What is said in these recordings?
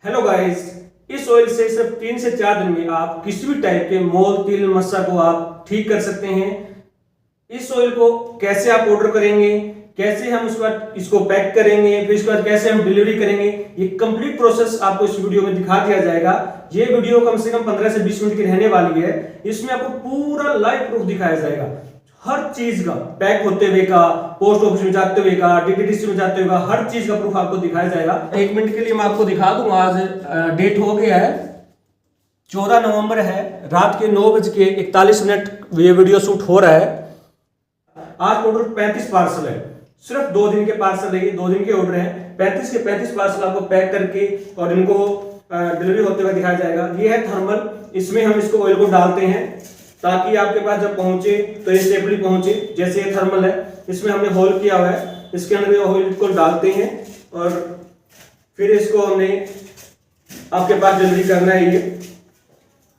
Hello guys, इस oil से सिर्फ 3 से 4 दिन में आप किसी भी टाइप के मोल तिल मस्सा को आप ठीक कर सकते हैं। इस ऑयल को कैसे आप ऑर्डर करेंगे, कैसे हम उसके बाद इसको पैक करेंगे, फिर इसके बाद कैसे हम डिलीवरी करेंगे, ये कंप्लीट प्रोसेस आपको इस वीडियो में दिखा दिया जाएगा। ये वीडियो कम से कम 15 से 20 मिनट की रहने वाली है। इसमें आपको पूरा लाइव प्रूफ दिखाया जाएगा, हर चीज का, पैक होते हुए का, पोस्ट ऑफिस में जाते हुए का, डीटीडीसी में जाते हुए का, हर चीज का प्रूफ आपको दिखाया जाएगा। 1 मिनट के लिए मैं आपको दिखा दूं। आज डेट हो गया है 14 नवंबर है, रात के 9:41 ये वीडियो शूट हो रहा है। आज टोटल 35 पार्सल है, सिर्फ 2 दिन के पार्सल है, 2 दिन के ऑर्डर हैं। 35 के 35 पार्सल आपको पैक करके और इनको डिलीवरी होते हुए दिखाया जाएगा। ये है थर्मल, इसमें हम इसको ऑयल को डालते हैं ताकि आपके पास जब पहुंचे तो ये सेफली पहुंचे। जैसे ये थर्मल है, इसमें हमने होल किया हुआ है, इसके अंदर ये ऑयल को डालते हैं और फिर इसको हमने आपके पास डिलीवरी करना है।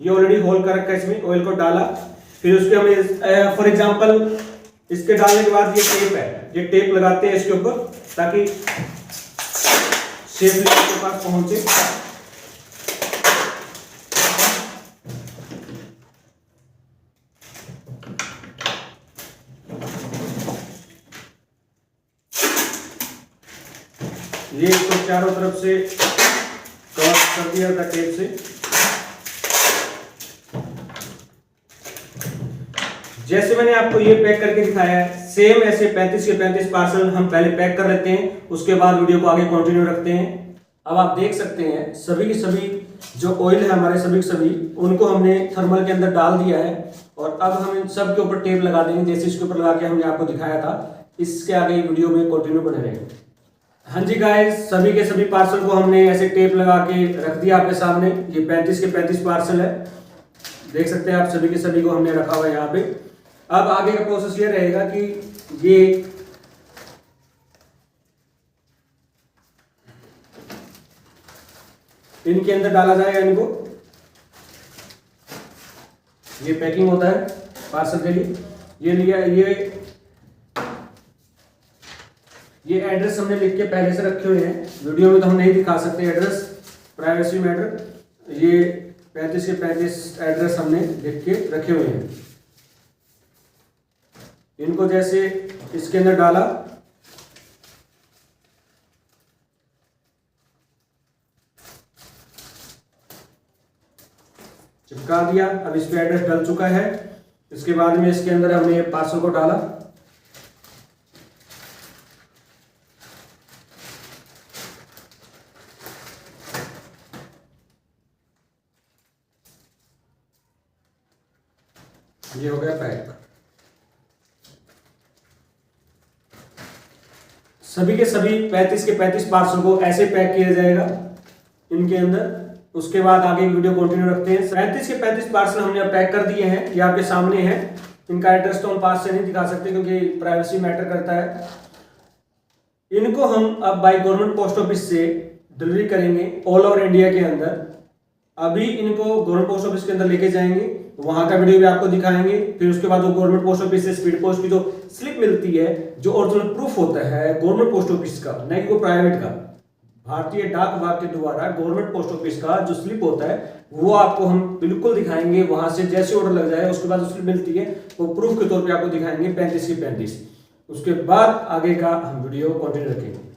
ये ऑलरेडी होल कर रखा है, इसमें ऑयल को डाला, फिर उसके हमें फॉर एग्जांपल इसके डालने के बाद ये टेप है, ये टेप लगाते हैं इसके ऊपर ताकि सेफली आपके पास पहुंचे। ये इसको चारों तरफ से कवर कर दिया था टेप से। जैसे मैंने आपको ये पैक करके दिखाया है, सेम ऐसे 35 के 35 पार्सल हम पहले पैक कर लेते हैं, उसके बाद वीडियो को आगे कंटिन्यू रखते हैं। अब आप देख सकते हैं सभी की सभी जो ऑयल है हमारे सभी के सभी, उनको हमने थर्मल के अंदर डाल दिया है और अब हम इन सब के ऊपर टेप लगा देंगे, जैसे इसके ऊपर लगा के हमने आपको दिखाया था। इसके आगे वीडियो में कंटिन्यू बने रहेंगे। हाँ जी गाइस, सभी के सभी पार्सल को हमने ऐसे टेप लगा के रख दिया आपके सामने। ये 35 के 35 पार्सल है, देख सकते हैं आप, सभी के सभी को हमने रखा हुआ है यहाँ पे। अब आगे का प्रोसेस ये रहेगा कि ये इनके अंदर डाला जाएगा इनको। ये पैकिंग होता है पार्सल के लिए। ये लिया, ये एड्रेस हमने लिख के पहले से रखे हुए हैं, वीडियो में तो हम नहीं दिखा सकते एड्रेस, प्राइवेसी मैटर। ये 35 के 35 एड्रेस हमने लिख के रखे हुए हैं। इनको जैसे इसके अंदर डाला, चिपका दिया। अब इस पे एड्रेस डल चुका है। इसके बाद में इसके अंदर हमने ये पार्सल को डाला। ये हो गया पैक। सभी के सभी 35 के 35 पार्सल को ऐसे पैक किया जाएगा इनके अंदर। उसके बाद आगे वीडियो कंटिन्यू रखते हैं। 35 के 35 पार्सल हमने पैक कर दिए हैं, ये आपके सामने हैं। इनका एड्रेस तो हम पास से नहीं दिखा सकते क्योंकि प्राइवेसी मैटर करता है। इनको हम अब बाय गवर्नमेंट पोस्ट ऑफिस से डिलीवरी करेंगे ऑल ओवर इंडिया के अंदर। अभी इनको गवर्नमेंट पोस्ट ऑफिस के अंदर लेके जाएंगे, वहां का वीडियो भी आपको दिखाएंगे। फिर उसके बाद वो गवर्नमेंट पोस्ट ऑफिस से स्पीड पोस्ट की जो स्लिप मिलती है, जो ओरिजिनल प्रूफ होता है गवर्नमेंट पोस्ट ऑफिस का, नहीं को प्राइवेट का, भारतीय डाक विभाग के द्वारा गवर्नमेंट पोस्ट ऑफिस का जो स्लिप होता है, वो आपको हम बिल्कुल दिखाएंगे। वहां से जैसे ऑर्डर लग जाए उसके बाद स्लिप मिलती है, वो प्रूफ के तौर पर आपको दिखाएंगे 35 के 35। उसके बाद आगे का हम वीडियो कंटिन्यू रखेंगे।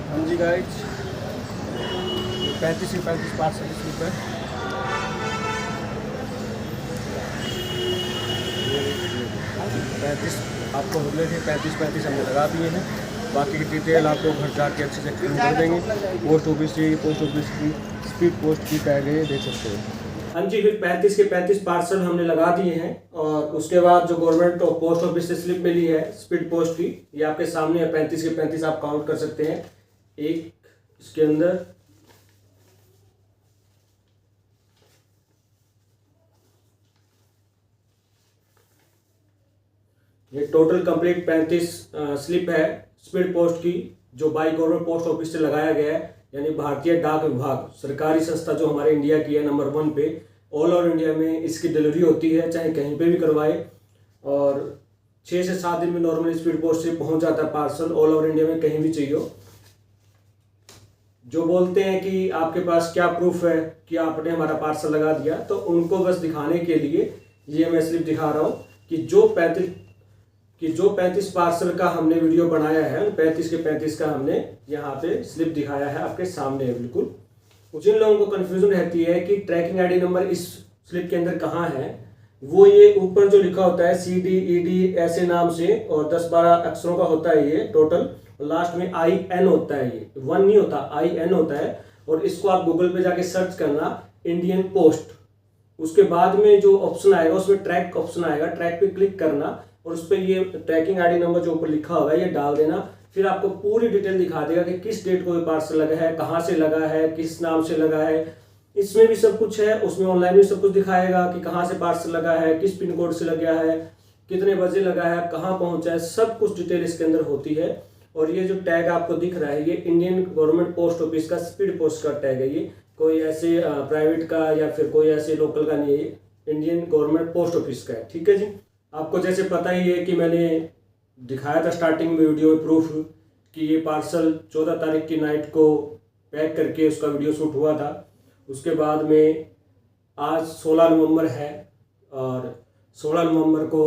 हाँ जी गाइस, 35 से 35 पार्सल स्लिप है। 35 आपको मिले थे, 35 हमने लगा दिए हैं। बाकी की डिटेल आपको घर जाके अच्छे से क्लीन कर देंगे। पोस्ट ऑफिस की स्पीड पोस्ट की टैग है, देख सकते हो। हाँ जी, फिर 35 के 35 पार्सल हमने लगा दिए हैं और उसके बाद जो गवर्नमेंट पोस्ट ऑफिस से स्लिप मिली है स्पीड पोस्ट की, ये आपके सामने है। 35 के 35 आप काउंट कर सकते हैं। एक इसके अंदर ये टोटल कंप्लीट 35 स्लिप है स्पीड पोस्ट की, जो बाई गवर्नमेंट पोस्ट ऑफिस से लगाया गया है, यानी भारतीय डाक विभाग सरकारी संस्था जो हमारे इंडिया की है नंबर 1 पे। ऑल ओवर इंडिया में इसकी डिलीवरी होती है, चाहे कहीं पे भी करवाए, और 6 से 7 दिन में नॉर्मल स्पीड पोस्ट से पहुंच जाता है पार्सल, ऑल ओवर इंडिया में कहीं भी चाहिए हो। जो बोलते हैं कि आपके पास क्या प्रूफ है कि आपने हमारा पार्सल लगा दिया, तो उनको बस दिखाने के लिए ये मैं स्लिप दिखा रहा हूँ कि जो 35 पार्सल का हमने वीडियो बनाया है, उन 35 के 35 का हमने यहाँ पे स्लिप दिखाया है, आपके सामने है बिल्कुल। जिन लोगों को कंफ्यूजन रहती है कि ट्रैकिंग आईडी नंबर इस स्लिप के अंदर कहाँ है, वो ये ऊपर जो लिखा होता है CDED ऐसे नाम से, और 10-12 अक्षरों का होता है ये टोटल, लास्ट में IN होता है, ये 1 नहीं होता, IN होता है। और इसको आप गूगल पे जाके सर्च करना इंडियन पोस्ट, उसके बाद में जो ऑप्शन आएगा उसमें ट्रैक ऑप्शन आएगा, ट्रैक पे क्लिक करना और उस पर ये ट्रैकिंग आईडी नंबर जो ऊपर लिखा हुआ है ये डाल देना। फिर आपको पूरी डिटेल दिखा देगा कि किस डेट को ये पार्सल लगा है, कहाँ से लगा है, किस नाम से लगा है, इसमें भी सब कुछ है। उसमें ऑनलाइन भी सब कुछ दिखाएगा कि कहाँ से पार्सल लगा है, किस पिन कोड से लगा है, कितने बजे लगा है, कहाँ पहुँचा है, सब कुछ डिटेल इसके अंदर होती है। और ये जो टैग आपको दिख रहा है ये इंडियन गवर्नमेंट पोस्ट ऑफिस का स्पीड पोस्ट का टैग है, ये कोई ऐसे प्राइवेट का या फिर कोई ऐसे लोकल का नहीं है, इंडियन गवर्नमेंट पोस्ट ऑफिस का है। ठीक है जी। आपको जैसे पता ही है कि मैंने दिखाया था स्टार्टिंग में वीडियो में प्रूफ कि ये पार्सल 14 तारीख की नाइट को पैक करके उसका वीडियो शूट हुआ था। उसके बाद में आज 16 नवंबर है और 16 नवंबर को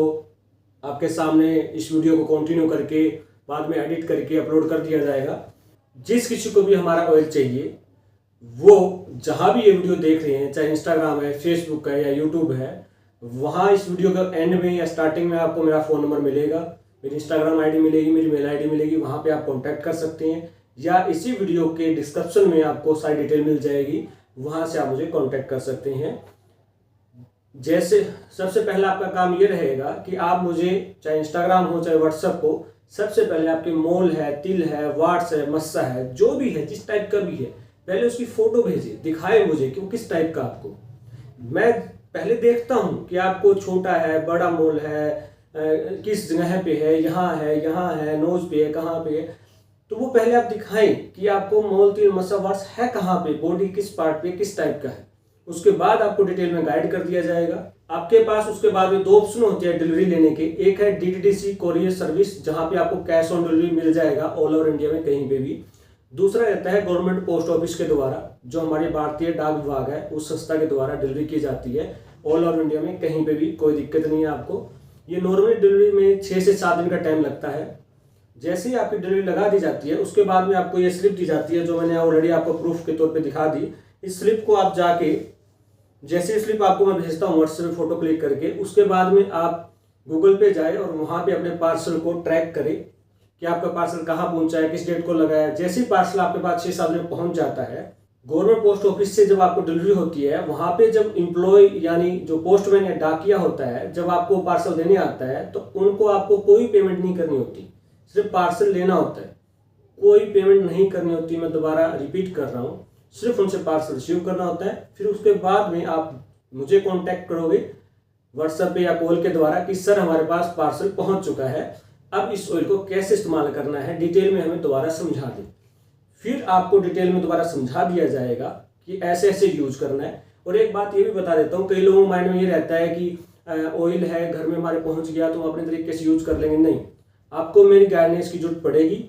आपके सामने इस वीडियो को कंटिन्यू करके बाद में एडिट करके अपलोड कर दिया जाएगा। जिस किसी को भी हमारा ऑयल चाहिए वो जहाँ भी ये वीडियो देख रहे हैं, चाहे इंस्टाग्राम है, फेसबुक है या यूट्यूब है, वहाँ इस वीडियो के एंड में या स्टार्टिंग में आपको मेरा फ़ोन नंबर मिलेगा, मेरी इंस्टाग्राम आईडी मिलेगी, मेरी मेल आईडी मिलेगी, वहाँ पे आप कांटेक्ट कर सकते हैं, या इसी वीडियो के डिस्क्रिप्शन में आपको सारी डिटेल मिल जाएगी, वहाँ से आप मुझे कांटेक्ट कर सकते हैं। जैसे सबसे पहला आपका काम ये रहेगा कि आप मुझे, चाहे इंस्टाग्राम हो चाहे व्हाट्सएप हो, सबसे पहले आपके मोल है, तिल है, वाट्स है, मस्सा है, जो भी है, जिस टाइप का भी है, पहले उसकी फोटो भेजिए, दिखाए मुझे कि वो किस टाइप का आपको। मैं पहले देखता हूँ कि आपको छोटा है, बड़ा मोल है, किस जगह पे है, यहाँ है, नोज पे है, कहाँ पे है, तो वो पहले आप दिखाएं कि आपको मोल, तिल, मस्सा, वाट्स है कहाँ पे, बॉडी किस पार्ट पे, किस टाइप का है। उसके बाद आपको डिटेल में गाइड कर दिया जाएगा। आपके पास उसके बाद में 2 ऑप्शन होते हैं डिलीवरी लेने के। एक है DTDC कोरियर सर्विस, जहाँ पे आपको कैश ऑन डिलीवरी मिल जाएगा ऑल ओवर इंडिया में कहीं पे भी। दूसरा रहता है गवर्नमेंट पोस्ट ऑफिस के द्वारा, जो हमारे भारतीय डाक विभाग है उस संस्था के द्वारा डिलीवरी की जाती है ऑल ओवर इंडिया में कहीं पे भी, कोई दिक्कत नहीं है आपको। ये नॉर्मली डिलीवरी में 6 से 7 दिन का टाइम लगता है। जैसे ही आपकी डिलीवरी लगा दी जाती है उसके बाद में आपको ये स्लिप दी जाती है, जो मैंने ऑलरेडी आपको प्रूफ के तौर पे दिखा दी। इस स्लिप को आप जाके, जैसे स्लिप आपको मैं भेजता हूँ व्हाट्सएप में फोटो क्लिक करके, उसके बाद में आप गूगल पे जाए और वहाँ पे अपने पार्सल को ट्रैक करें कि आपका पार्सल कहाँ पहुँचा है, किस डेट को लगा है। जैसे ही पार्सल आपके पास 6-7 दिन पहुँच जाता है, गवर्नमेंट पोस्ट ऑफिस से जब आपको डिलीवरी होती है, वहाँ पे जब एम्प्लॉय यानी जो पोस्टमैन या डाकिया होता है, जब आपको पार्सल देने आता है तो उनको आपको कोई पेमेंट नहीं करनी होती, सिर्फ पार्सल लेना होता है, कोई पेमेंट नहीं करनी होती। मैं दोबारा रिपीट कर रहा हूँ, सिर्फ उनसे पार्सल रिसीव करना होता है। फिर उसके बाद में आप मुझे कांटेक्ट करोगे व्हाट्सएप पे या कॉल के द्वारा कि सर हमारे पास पार्सल पहुंच चुका है, अब इस ऑयल को कैसे इस्तेमाल करना है डिटेल में हमें दोबारा समझा दें। फिर आपको डिटेल में दोबारा समझा दिया जाएगा कि ऐसे ऐसे यूज करना है। और एक बात ये भी बता देता हूँ, कई लोगों के माइंड में ये रहता है कि ऑयल है घर में हमारे पहुंच गया तो हम अपने तरीके से यूज कर लेंगे। नहीं, आपको मेरी गाइडेंस की जरूरत पड़ेगी।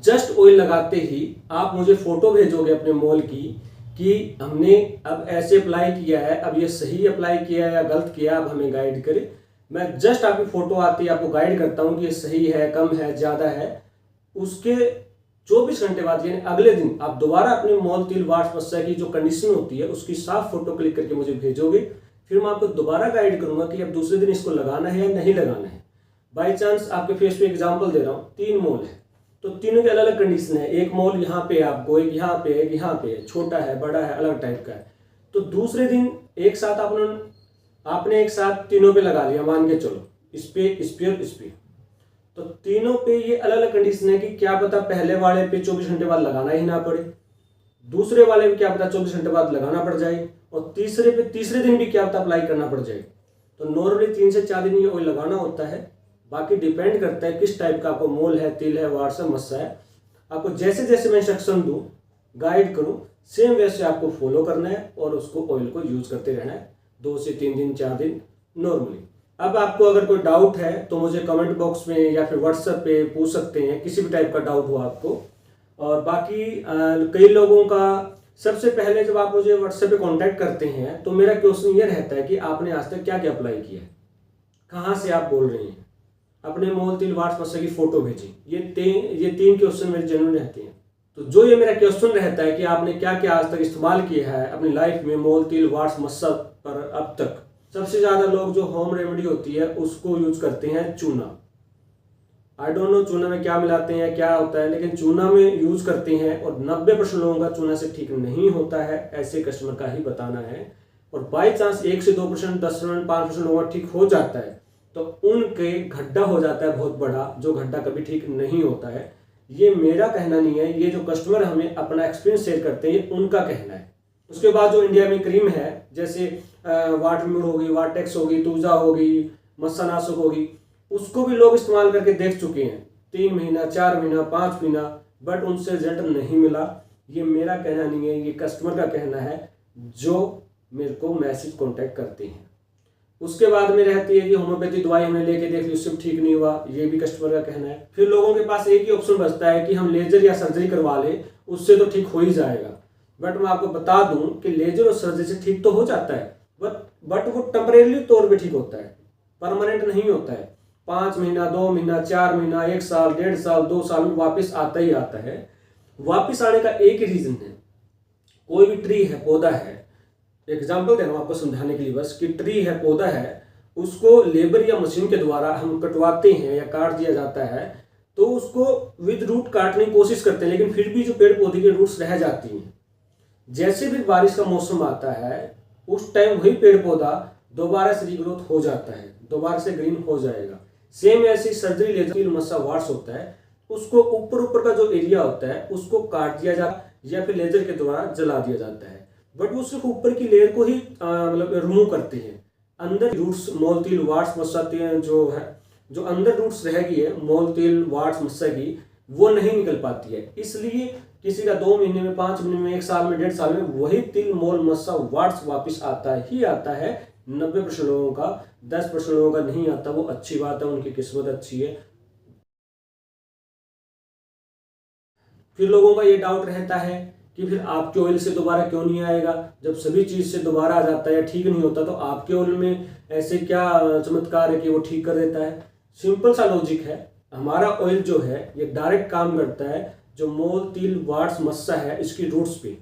जस्ट ऑयल लगाते ही आप मुझे फोटो भेजोगे अपने मोल की कि हमने अब ऐसे अप्लाई किया है, अब ये सही अप्लाई किया है या गलत किया, अब हमें गाइड करें। मैं जस्ट आपकी फोटो आती है आपको गाइड करता हूँ कि ये सही है, कम है, ज़्यादा है। उसके 24 घंटे बाद यानी अगले दिन आप दोबारा अपने मोल, तिल, वाट्स, मस्सा की जो कंडीशन होती है उसकी साफ फोटो क्लिक करके मुझे भेजोगे। फिर मैं आपको दोबारा गाइड करूंगा कि अब दूसरे दिन इसको लगाना है या नहीं लगाना है। बाई चांस आपके फेस पे एग्जाम्पल दे रहा हूँ, 3 मोल है तो तीनों की अलग अलग कंडीशन है। एक मोल यहाँ पे आपको, एक यहाँ पे, एक यहाँ पे, छोटा है, बड़ा है, अलग टाइप का है। तो दूसरे दिन एक साथ आपने एक साथ तीनों पे लगा लिया, मान के चलो इस पे, इस पे और इस पे, तो तीनों पे ये अलग अलग कंडीशन है कि क्या पता पहले वाले पे 24 घंटे बाद लगाना ही ना पड़े, दूसरे वाले पे क्या पता 24 घंटे बाद लगाना पड़ जाए, और तीसरे पे तीसरे दिन भी क्या पता अप्लाई करना पड़ जाए। तो नॉर्मली 3 से 4 दिन ये ऑयल लगाना होता है। बाकी डिपेंड करता है किस टाइप का आपको मोल है, तिल है, वार्स है, मस्सा है। आपको जैसे जैसे मैं इंस्ट्रक्शन दूँ, गाइड करूँ, सेम वैसे आपको फॉलो करना है और उसको ऑयल को यूज करते रहना है 2 से 3 दिन 4 दिन नॉर्मली। अब आपको अगर कोई डाउट है तो मुझे कमेंट बॉक्स में या फिर व्हाट्सएप पे पूछ सकते हैं, किसी भी टाइप का डाउट हो आपको। और बाकी कई लोगों का सबसे पहले जब आप मुझे व्हाट्सएप पे कांटेक्ट करते हैं तो मेरा क्वेश्चन ये रहता है कि आपने आज तक क्या क्या अप्लाई किया है, कहाँ से आप बोल रहे हैं, अपने मोल तिल वार्स मस्सा की फोटो भेजें। ये तीन क्वेश्चन मेरे जेन्युइन रहते हैं। तो जो ये मेरा क्वेश्चन रहता है कि आपने क्या क्या आज तक इस्तेमाल किया है अपनी लाइफ में मोल तिल वार्स मस्सा पर अब तक, सबसे ज्यादा लोग जो होम रेमेडी होती है उसको यूज करते हैं चूना। आई डोंट नो चूना में क्या मिलाते हैं, क्या होता है, लेकिन चूना में यूज करते हैं और 90% लोगों का चूना से ठीक नहीं होता है, ऐसे कस्टमर का ही बताना है। और बाई चांस 1 से 2%, 10%, 5% लोगों का ठीक हो जाता है तो उनके गड्ढा हो जाता है बहुत बड़ा, जो गड्ढा कभी ठीक नहीं होता है। ये मेरा कहना नहीं है, ये जो कस्टमर हमें अपना एक्सपीरियंस शेयर करते हैं उनका कहना है। उसके बाद जो इंडिया में क्रीम है जैसे वाटरम्यूर होगी, वाटेक्स होगी, तूजा होगी, मस्सानाशक होगी, उसको भी लोग इस्तेमाल करके देख चुके हैं 3 महीना, 4 महीना, 5 महीना, बट उनसे रिजल्ट नहीं मिला। ये मेरा कहना नहीं है, ये कस्टमर का कहना है जो मेरे को मैसेज कॉन्टेक्ट करते हैं। उसके बाद में रहती है कि होम्योपैथी दवाई हमने लेके देख ली, उससे भी ठीक नहीं हुआ, ये भी कस्टमर का कहना है। फिर लोगों के पास एक ही ऑप्शन बचता है कि हम लेजर या सर्जरी करवा ले, उससे तो ठीक हो ही जाएगा। बट मैं आपको बता दूं कि लेजर और सर्जरी से ठीक तो हो जाता है, बट वो टेम्परेरी तौर पे ठीक होता है, परमानेंट नहीं होता है। 5 महीना, 2 महीना, 4 महीना, 1 साल, 1.5 साल, 2 साल में वापस आता ही आता है। वापस आने का एक ही रीजन है, कोई भी ट्री है, पौधा है, एग्जाम्पल दे रहा हूं आपको समझाने के लिए बस, कि ट्री है, पौधा है, उसको लेबर या मशीन के द्वारा हम कटवाते हैं या काट दिया जाता है तो उसको विद रूट काटने की कोशिश करते हैं, लेकिन फिर भी जो पेड़ पौधे के रूट्स रह जाती हैं। जैसे भी बारिश का मौसम आता है उस टाइम वही पेड़ पौधा दोबारा से रीग्रोथ हो जाता है, दोबारा से ग्रीन हो जाएगा। सेम ऐसी सर्जरी लेजर मस्सा वार्स होता है, उसको ऊपर का जो एरिया होता है उसको काट दिया जाता है या फिर लेजर के द्वारा जला दिया जाता है, बट वो सिर्फ ऊपर की लेयर को ही मतलब रिमूव करते हैं। अंदर रूट्स मोल तिल वार्स मस्सा जो है, जो अंदर रूट्स रह गई है मोल तिल वार्स मस्सा की, वो नहीं निकल पाती है। इसलिए किसी का 2 महीने में, 5 महीने में, 1 साल में, 1.5 साल में वही तिल मोल मस्सा वार्स वापिस आता ही आता है। 90% लोगों का, 10% लोगों का नहीं आता, वो अच्छी बात है, उनकी किस्मत अच्छी है। फिर लोगों का ये डाउट रहता है कि फिर आपके ऑयल से दोबारा क्यों नहीं आएगा, जब सभी चीज से दोबारा आ जाता है, ठीक नहीं होता, तो आपके ऑयल में ऐसे क्या चमत्कार है कि वो ठीक कर देता है। सिंपल सा लॉजिक है, हमारा ऑयल जो है ये डायरेक्ट काम करता है जो मोल तिल वार्स मस्सा है इसकी रूट्स पे,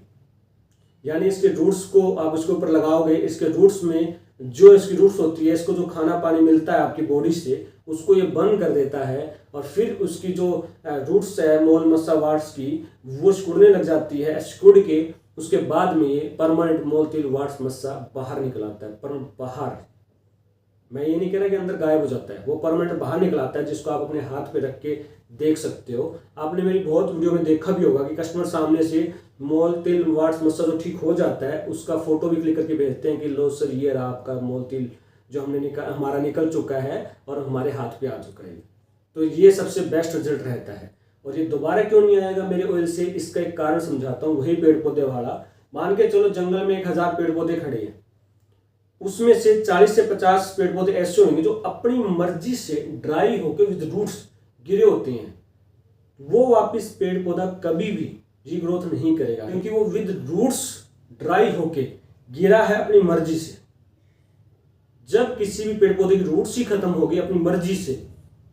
यानी इसके रूट्स को आप इसके ऊपर लगाओगे, इसके रूट्स में जो इसकी रूट्स होती है, इसको जो खाना पानी मिलता है आपकी बॉडी से, उसको ये बंद कर देता है और फिर उसकी जो रूट्स है मोल मस्सा वार्स की, वो सिकुड़ने लग जाती है। सिकुड़ के उसके बाद में ये परमानेंट मोल तिल वार्स मस्सा बाहर निकल आता है। पर बाहर, मैं ये नहीं कह रहा कि अंदर गायब हो जाता है, वो परमानेंट बाहर निकल आता है, जिसको आप अपने हाथ पे रख के देख सकते हो। आपने मेरी बहुत वीडियो में देखा भी होगा कि कस्टमर सामने से मोल तिल वार्स मस्सा जो ठीक हो जाता है उसका फोटो भी क्लिक करके भेजते हैं कि लो सर ये रहा आपका मोल तिल जो हमारा निकल चुका है और हमारे हाथ पे आ चुका है। तो ये सबसे बेस्ट रिजल्ट रहता है। और ये दोबारा क्यों नहीं आएगा मेरे ऑयल से, इसका एक कारण समझाता हूँ। वही पेड़ पौधे वाला, मान के चलो जंगल में 1000 पेड़ पौधे खड़े हैं, उसमें से 40 से 50 पेड़ पौधे ऐसे होंगे जो अपनी मर्जी से ड्राई होकर विद रूट्स गिरे होते हैं। वो वापस पेड़ पौधा कभी भी रीग्रोथ नहीं करेगा, क्योंकि वो विद रूट्स ड्राई होके गिरा है अपनी मर्जी से। जब किसी भी पेड़ पौधे की रूट्स ही खत्म होगी अपनी मर्जी से,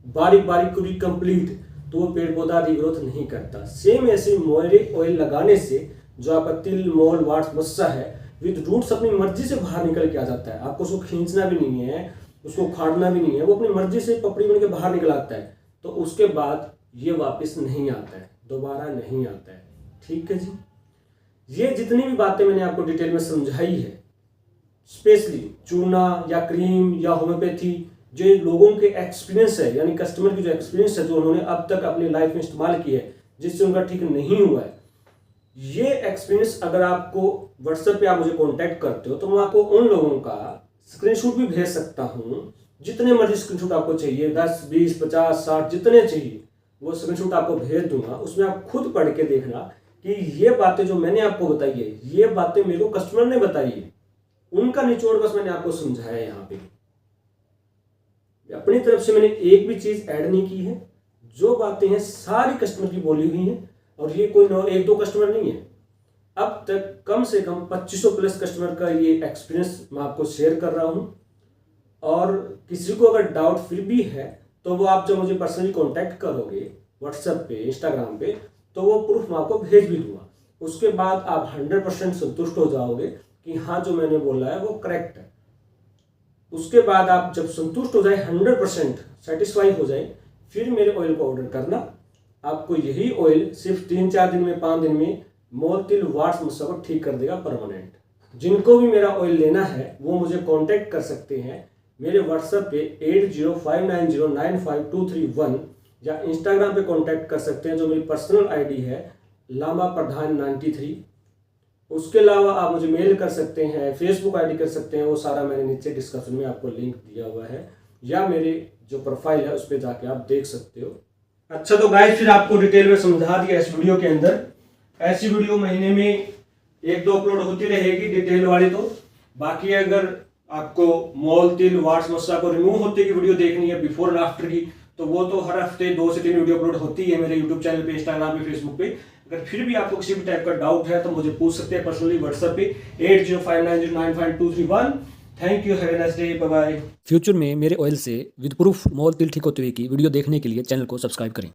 बारीक बारीक पूरी कंप्लीट, तो वो पेड़ पौधा रीग्रोथ नहीं करता। सेम ऐसे मोयरे ऑयल लगाने से जो आपका तिल मोल वार्स मस्सा है विद रूट्स अपनी मर्जी से बाहर निकल के आ जाता है। आपको उसको खींचना भी नहीं है, उसको खाड़ना भी नहीं है, वो अपनी मर्जी से पपड़ी बन के बाहर निकल आता है। तो उसके बाद ये वापस नहीं आता है, दोबारा नहीं आता है। ठीक है जी, ये जितनी भी बातें मैंने आपको डिटेल में समझाई है, स्पेशली चूना या क्रीम या होम्योपैथी, जो लोगों के एक्सपीरियंस है, यानी कस्टमर की जो एक्सपीरियंस है, जो उन्होंने अब तक अपनी लाइफ में इस्तेमाल की है, जिससे उनका ठीक नहीं हुआ है, ये एक्सपीरियंस अगर आपको व्हाट्सएप पे आप मुझे कांटेक्ट करते हो तो मैं आपको उन लोगों का स्क्रीनशॉट भी भेज सकता हूं जितने मर्जी स्क्रीनशॉट आपको चाहिए, 10, 20, 50, 60 जितने चाहिए वो स्क्रीनशॉट आपको भेज दूंगा। उसमें आप खुद पढ़ के देखना कि ये बातें जो मैंने आपको बताई है, ये बातें मेरे को कस्टमर ने बताई है, उनका निचोड़ बस मैंने आपको समझाया है। यहाँ पे अपनी तरफ से मैंने एक भी चीज ऐड नहीं की है। जो बातें हैं सारी कस्टमर की बोली हुई हैं, और ये कोई 1-2 कस्टमर नहीं है। अब तक कम से कम 2500 प्लस कस्टमर का ये एक्सपीरियंस मैं आपको शेयर कर रहा हूं। और किसी को अगर डाउट फिर भी है तो वो आप जब मुझे पर्सनली कांटेक्ट करोगे व्हाट्सएप पे, इंस्टाग्राम पे, तो वो प्रूफ मैं आपको भेज भी दूंगा। उसके बाद आप 100% संतुष्ट हो जाओगे कि हाँ जो मैंने बोला है वो करेक्ट है। उसके बाद आप जब संतुष्ट हो जाए, 100% सेटिस्फाई हो जाए, फिर मेरे ऑयल को ऑर्डर करना। आपको यही ऑयल सिर्फ 3-4 दिन में, 5 दिन में मोल, तिल, वार्ट्स मस्सा को ठीक कर देगा परमानेंट। जिनको भी मेरा ऑयल लेना है वो मुझे कांटेक्ट कर सकते हैं मेरे व्हाट्सएप पे 8059095231, या इंस्टाग्राम पे कांटेक्ट कर सकते हैं जो मेरी पर्सनल आईडी है लामा प्रधान 93। उसके अलावा आप मुझे मेल कर सकते हैं, फेसबुक आईडी कर सकते हैं, वो सारा मैंने नीचे डिस्क्रिप्शन में आपको लिंक दिया हुआ है, या मेरे जो प्रोफाइल है उस पर जाके आप देख सकते हो। अच्छा तो गाइस, फिर आपको डिटेल में समझा दिया इस वीडियो के अंदर। ऐसी वीडियो महीने में 1-2 अपलोड होती रहेगी डिटेल वाली। तो बाकी अगर आपको मोल, तिल, वार्ट्स मस्सा को रिमूव होते की वीडियो देखनी है बिफोर एंड आफ्टर की, तो वो तो हर हफ्ते 2 से 3 वीडियो अपलोड होती है मेरे यूट्यूब चैनल पे, इंस्टाग्राम पे, फेसबुक पे। अगर फिर भी आपको किसी भी टाइप का डाउट है तो मुझे पूछ सकते हैं पर्सनली व्हाट्सएप पे 8059095231। Thank you, have a nice day, bye bye. Future में मेरे ऑयल से विद प्रूफ मोल तिल ठीक होते हुए की वीडियो देखने के लिए चैनल को सब्सक्राइब करें।